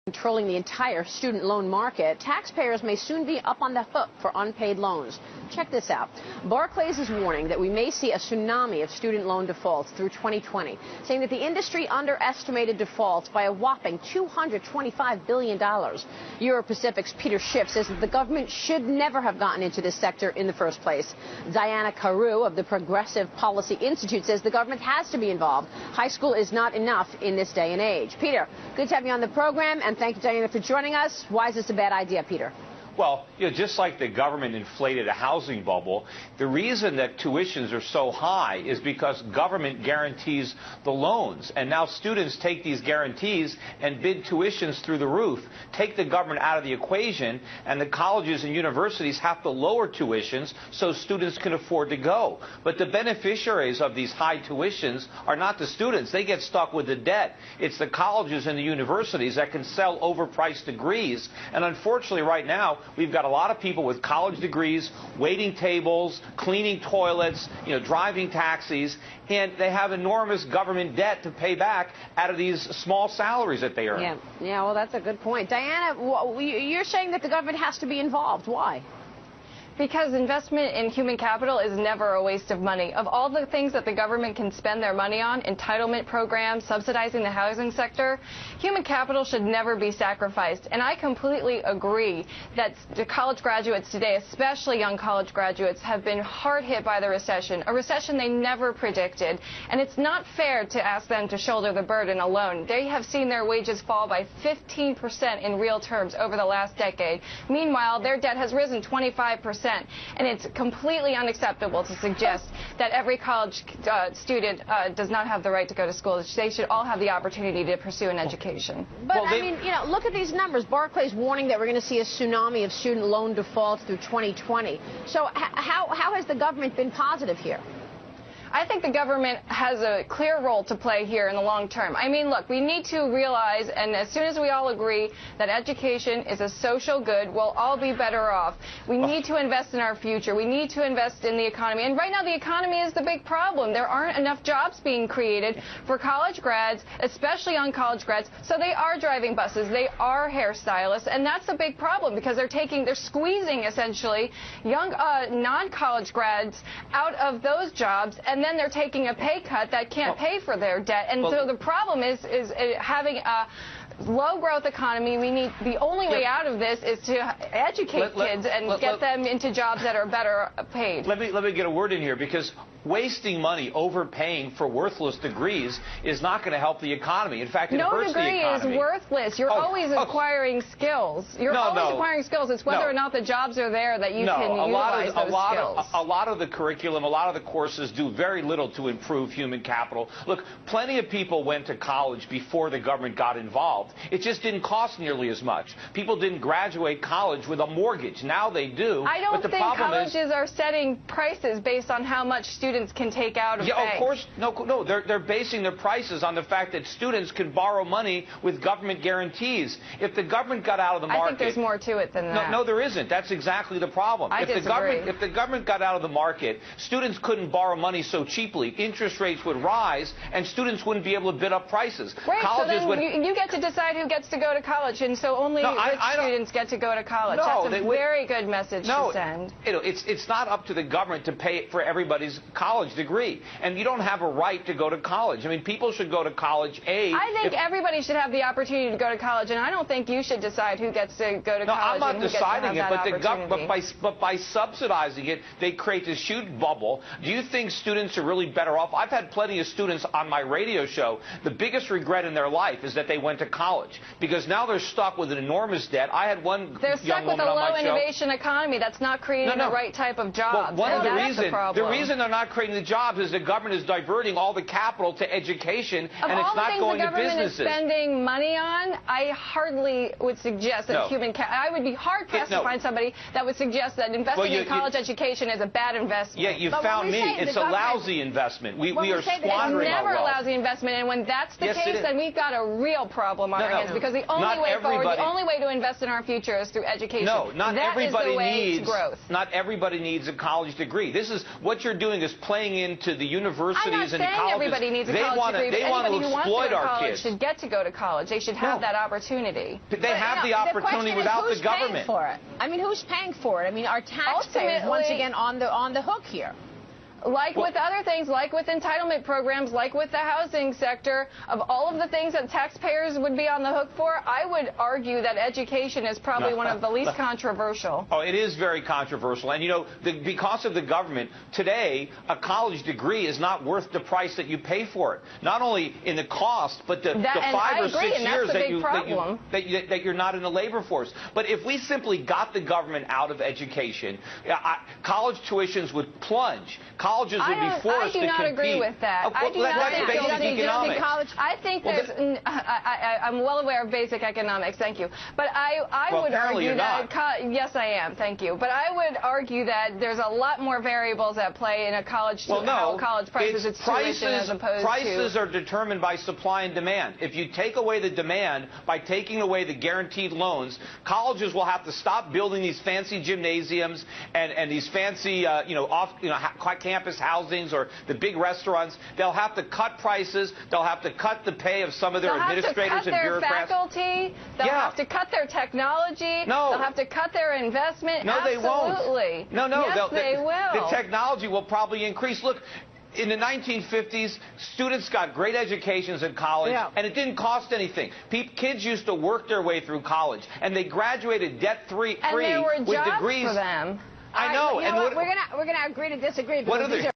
Controlling the entire student loan market, taxpayers may soon be up on the hook for unpaid loans. Check this out. Barclays is warning that we may see a tsunami of student loan defaults through 2020, saying that the industry underestimated defaults by a whopping $225 billion. Euro-Pacific's Peter Schiff says that the government should never have gotten into this sector in the first place. Diana Carew of the Progressive Policy Institute says the government has to be involved. High school is not enough in this day and age. Peter, good to have you on the program, and thank you, Diana, for joining us. Why is this a bad idea, Peter? Well, just like the government inflated a housing bubble, the reason that tuitions are so high is because government guarantees the loans. And now students take these guarantees and bid tuitions through the roof, take the government out of the equation, and the colleges and universities have to lower tuitions so students can afford to go. But the beneficiaries of these high tuitions are not the students. They get stuck with the debt. It's the colleges and the universities that can sell overpriced degrees. And unfortunately, right now, we've got a lot of people with college degrees, waiting tables, cleaning toilets, driving taxis, and they have enormous government debt to pay back out of these small salaries that they earn. Yeah, well, that's a good point. Diana, you're saying that the government has to be involved. Why? Because investment in human capital is never a waste of money. Of all the things that the government can spend their money on, entitlement programs, subsidizing the housing sector, human capital should never be sacrificed. And I completely agree that the college graduates today, especially young college graduates, have been hard hit by the recession, a recession they never predicted. And it's not fair to ask them to shoulder the burden alone. They have seen their wages fall by 15% in real terms over the last decade. Meanwhile, their debt has risen 25%. And it's completely unacceptable to suggest that every college student does not have the right to go to school. They should all have the opportunity to pursue an education. But, I mean, look at these numbers. Barclays warning that we're going to see a tsunami of student loan defaults through 2020. So how has the government been positive here? I think the government has a clear role to play here in the long term. I mean, look, we need to realize, and as soon as we all agree that education is a social good, we'll all be better off. We need to invest in our future. We need to invest in the economy. And right now, the economy is the big problem. There aren't enough jobs being created for college grads, especially young college grads. So they are driving buses. They are hairstylists. And that's a big problem because they're squeezing, essentially, young non-college grads out of those jobs. And then they're taking a pay cut that can't pay for their debt. And so the problem is having a low-growth economy. The only way out of this is to educate kids and get them into jobs that are better paid. Let me get a word in here, because wasting money overpaying for worthless degrees is not going to help the economy. In fact, it hurts the economy. No degree is worthless. You're always acquiring skills. You're always acquiring skills. It's whether or not the jobs are there that you can utilize those skills. A lot of the curriculum, a lot of the courses do very little to improve human capital. Look, plenty of people went to college before the government got involved. It just didn't cost nearly as much. People didn't graduate college with a mortgage. Now they do. I don't think colleges are setting prices based on how much students can take out of banks. Of course. No. They're basing their prices on the fact that students can borrow money with government guarantees. If the government got out of the market... I think there's more to it than that. No, there isn't. That's exactly the problem. I disagree. If the government got out of the market, students couldn't borrow money so cheaply. Interest rates would rise, and students wouldn't be able to bid up prices. Right, so then you get to decide who gets to go to college, and so only rich students get to go to college. That's a very good message to send. It's not up to the government to pay for everybody's college degree, and you don't have a right to go to college. I mean, people should go to college. I think everybody should have the opportunity to go to college, and I don't think you should decide who gets to go to college. No, I'm not deciding it, but by subsidizing it, they create this huge bubble. Do you think students are really better off? I've had plenty of students on my radio show. The biggest regret in their life is that they went to college, because now they're stuck with an enormous debt. I had one young woman on my show. They're stuck with a low innovation economy that's not creating the right type of jobs. Well, the reason they're not creating the jobs is the government is diverting all the capital to education, and it's not going to businesses. Of all the things the government is spending money on, I hardly would suggest that I would be hard-pressed to find somebody that would suggest that investing in college education is a bad investment. Yeah, you found me. It's a lousy investment. We are squandering our wealth. It's never a lousy investment, and when that's the case, then we've got a real problem. problem on our hands, because the only way forward, the only way to invest in our future is through education. No, not that everybody is the way needs to growth. Not everybody needs a college degree. This is what you're doing is playing into the universities and the colleges. I'm not saying everybody needs a college degree, but anybody who wants to go to college should get to go to college. They should have that opportunity. They have the opportunity without the government. Who's paying for it? I mean, who's paying for it? I mean, our taxpayers once again on the hook here. Like with other things, like with entitlement programs, like with the housing sector, of all of the things that taxpayers would be on the hook for, I would argue that education is probably one of the least controversial. Oh, it is very controversial. And, you know, because of the government, today, a college degree is not worth the price that you pay for it. Not only in the cost, but the 5 or 6 years that you're not in the labor force. But if we simply got the government out of education, college tuitions would plunge. Colleges would be forced to compete. I do not agree with that. I do not think basic economics. I think there's. I'm well aware of basic economics. Thank you. But I would argue that. Yes, I am. Thank you. But I would argue that there's a lot more variables at play in a college. How college prices its tuition as opposed to. Prices are determined by supply and demand. If you take away the demand by taking away the guaranteed loans, colleges will have to stop building these fancy gymnasiums and these fancy, campus housings or the big restaurants. They'll have to cut prices. They'll have to cut the pay of some of their administrators and bureaucrats. They'll have to cut their faculty. They'll have to cut their technology. No. They'll have to cut their investment. No, Absolutely. they won't. No, Yes, they will. The technology will probably increase. Look, in the 1950s, students got great educations in college, and it didn't cost anything. Kids used to work their way through college, and they graduated debt-free with degrees. For them. I know. We're gonna agree to disagree. Because